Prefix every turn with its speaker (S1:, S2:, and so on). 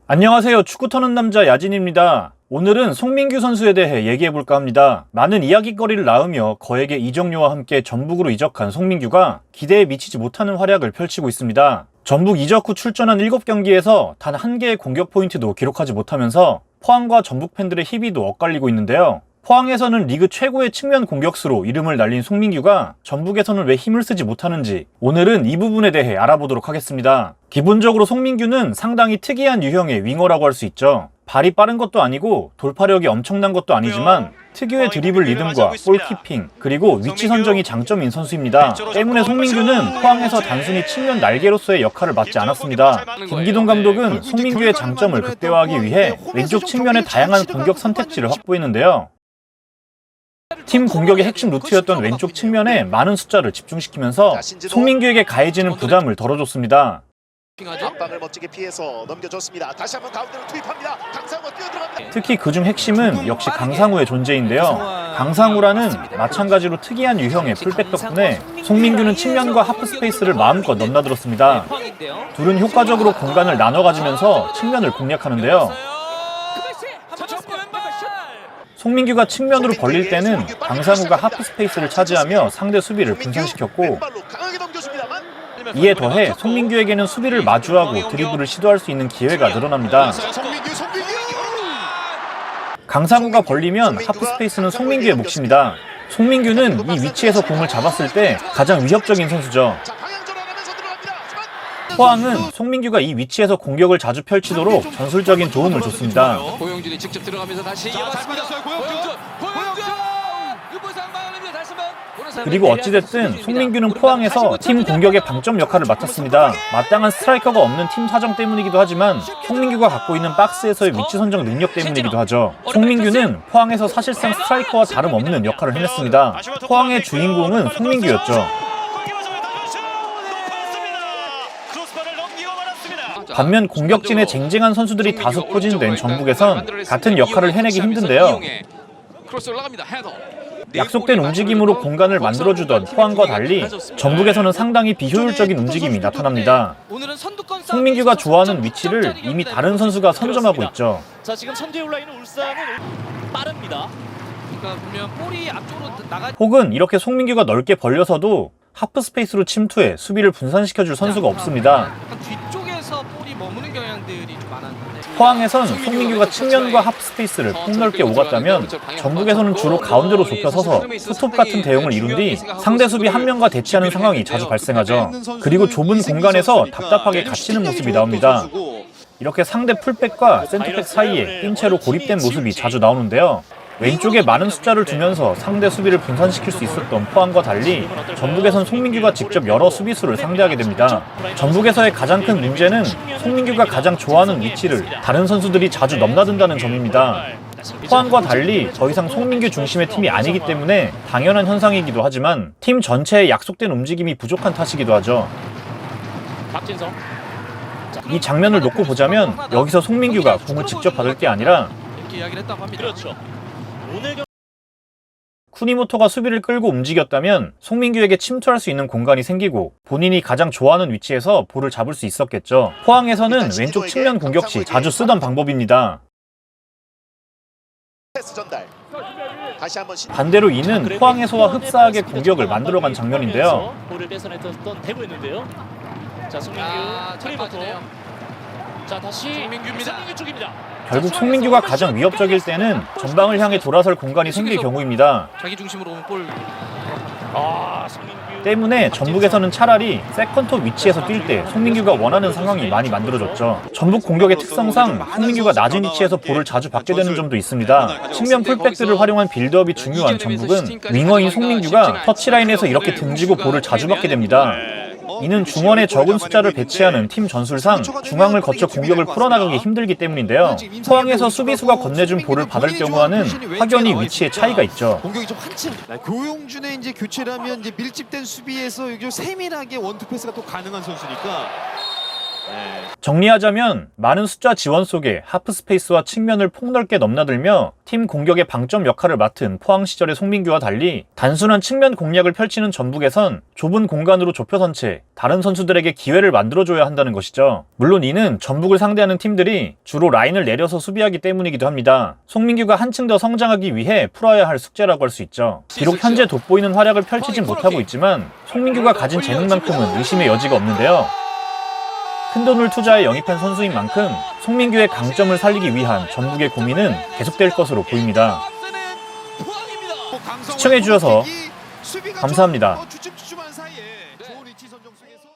S1: 안녕하세요. 축구 터는 남자 야진입니다. 오늘은 송민규 선수에 대해 얘기해볼까 합니다. 많은 이야깃거리를 낳으며 거액의 이적료와 함께 전북으로 이적한 송민규가 기대에 미치지 못하는 활약을 펼치고 있습니다. 전북 이적 후 출전한 7경기에서 단 한 개의 공격 포인트도 기록하지 못하면서 포항과 전북 팬들의 희비도 엇갈리고 있는데요. 포항에서는 리그 최고의 측면 공격수로 이름을 날린 송민규가 전북에서는 왜 힘을 쓰지 못하는지 오늘은 이 부분에 대해 알아보도록 하겠습니다. 기본적으로 송민규는 상당히 특이한 유형의 윙어라고 할 수 있죠. 발이 빠른 것도 아니고 돌파력이 엄청난 것도 아니지만 특유의 드리블 리듬과 볼키핑 그리고 위치 선정이 장점인 선수입니다. 때문에 송민규는 포항에서 단순히 측면 날개로서의 역할을 맡지 않았습니다. 김기동 감독은 송민규의 장점을 극대화하기 위해 왼쪽 측면의 다양한 공격 선택지를 확보했는데요. 팀 공격의 핵심 루트였던 왼쪽 측면에 많은 숫자를 집중시키면서 송민규에게 가해지는 부담을 덜어줬습니다.
S2: 압박을 멋지게 피해서 넘겨줬습니다. 다시 한번 가운데로 투입합니다. 강상우 뛰어들어갑니다.
S1: 특히 그중 핵심은 역시 강상우의 존재인데요. 강상우라는 마찬가지로 특이한 유형의 풀백 덕분에 송민규는 측면과 하프 스페이스를 마음껏 넘나들었습니다. 둘은 효과적으로 공간을 나눠 가지면서 측면을 공략하는데요. 송민규가 측면으로 벌릴 때는 강상우가 하프 스페이스를 차지하며 상대 수비를 분산시켰고, 이에 더해 송민규에게는 수비를 마주하고 드리블을 시도할 수 있는 기회가 늘어납니다. 강상우가 벌리면 하프 스페이스는 송민규의 몫입니다. 송민규는 이 위치에서 공을 잡았을 때 가장 위협적인 선수죠. 포항은 송민규가 이 위치에서 공격을 자주 펼치도록 전술적인 도움을 줬습니다.
S3: 고영준이 직접 들어가면서 다시
S1: 그리고 어찌됐든 송민규는 포항에서 팀 공격의 방점 역할을 맡았습니다. 마땅한 스트라이커가 없는 팀 사정 때문이기도 하지만 송민규가 갖고 있는 박스에서의 위치 선정 능력 때문이기도 하죠. 송민규는 포항에서 사실상 스트라이커와 다름없는 역할을 해냈습니다. 포항의 주인공은 송민규였죠. 반면 공격진에 쟁쟁한 선수들이 다수 포진된 전북에선 같은 역할을 해내기 힘든데요. 약속된 움직임으로 공간을 만들어주던 포항과 달리 전북에서는 상당히 비효율적인 움직임이 나타납니다. 송민규가 좋아하는 위치를 이미 다른 선수가 선점하고 있죠.
S4: 자, 지금 선두에 올라 있는 울산은 빠릅니다.
S3: 그러니까 보면 볼이 앞쪽으로 나가.
S1: 혹은 이렇게 송민규가 넓게 벌려서도 하프 스페이스로 침투해 수비를 분산시켜줄 선수가 없습니다.
S3: 뒤쪽에서 볼이 머무는 경향들이 좀 많았는데.
S1: 포항에선 송민규가 측면과 하프 스페이스를 폭넓게 오갔다면 전북에서는 주로 가운데로 좁혀 서서 스톱 같은 대응을 이룬 뒤 상대 수비 한 명과 대치하는 상황이 자주 발생하죠. 그리고 좁은 공간에서 답답하게 갇히는 모습이 나옵니다. 이렇게 상대 풀백과 센터백 사이에 낀 채로 고립된 모습이 자주 나오는데요. 왼쪽에 많은 숫자를 두면서 상대 수비를 분산시킬 수 있었던 포항과 달리 전북에선 송민규가 직접 여러 수비수를 상대하게 됩니다. 전북에서의 가장 큰 문제는 송민규가 가장 좋아하는 위치를 다른 선수들이 자주 넘나든다는 점입니다. 포항과 달리 더 이상 송민규 중심의 팀이 아니기 때문에 당연한 현상이기도 하지만 팀 전체의 약속된 움직임이 부족한 탓이기도 하죠.
S4: 박진성.
S1: 이 장면을 놓고 보자면 여기서 송민규가 공을 직접 받을 게 아니라
S3: 이렇게 이야기를 했다고 합니다.
S4: 그렇죠. 오늘
S1: 쿠니모토가 수비를 끌고 움직였다면 송민규에게 침투할 수 있는 공간이 생기고 본인이 가장 좋아하는 위치에서 볼을 잡을 수 있었겠죠. 포항에서는 왼쪽 측면 공격 시 자주 쓰던 방법입니다. 반대로 이는 포항에서와 흡사하게 공격을 만들어간 장면인데요.
S4: 볼을 뺏어냈던 대구였는데요. 자, 송민규 트리버토. 자, 다시 송민규 쪽입니다.
S1: 결국 송민규가 가장 위협적일 때는 전방을 향해 돌아설 공간이 생길 경우입니다.
S3: 자기 중심으로 오는 볼.
S4: 송민규.
S1: 때문에 전북에서는 차라리 세컨톱 위치에서 뛸 때 송민규가 원하는 상황이 많이 만들어졌죠. 전북 공격의 특성상 송민규가 낮은 위치에서 볼을 자주 받게 되는 점도 있습니다. 측면 풀백들을 활용한 빌드업이 중요한 전북은 윙어인 송민규가 터치라인에서 이렇게 등지고 볼을 자주 받게 됩니다. 이는 중원에 적은 숫자를 배치하는 팀 전술상 중앙을 거쳐 공격을 풀어나가기 힘들기 때문인데요. 포항에서 수비수가 건네준 볼을 받을 경우와는 확연히 위치의 차이가 있죠.
S5: 공격이 좀 한층 고용준의 이제 교체라면 이제 밀집된 수비에서 세밀하게 원투 패스가 또 가능한 선수니까
S1: 정리하자면 많은 숫자 지원 속에 하프스페이스와 측면을 폭넓게 넘나들며 팀 공격의 방점 역할을 맡은 포항 시절의 송민규와 달리 단순한 측면 공략을 펼치는 전북에선 좁은 공간으로 좁혀선 채 다른 선수들에게 기회를 만들어줘야 한다는 것이죠. 물론 이는 전북을 상대하는 팀들이 주로 라인을 내려서 수비하기 때문이기도 합니다. 송민규가 한층 더 성장하기 위해 풀어야 할 숙제라고 할 수 있죠. 비록 현재 돋보이는 활약을 펼치진 못하고 있지만 송민규가 가진 재능만큼은 의심의 여지가 없는데요. 큰돈을 투자해 영입한 선수인 만큼 송민규의 강점을 살리기 위한 전북의 고민은 계속될 것으로 보입니다. 시청해주셔서 감사합니다.
S5: 주춤주춤한 사이에 좋은 위치 선정 속에서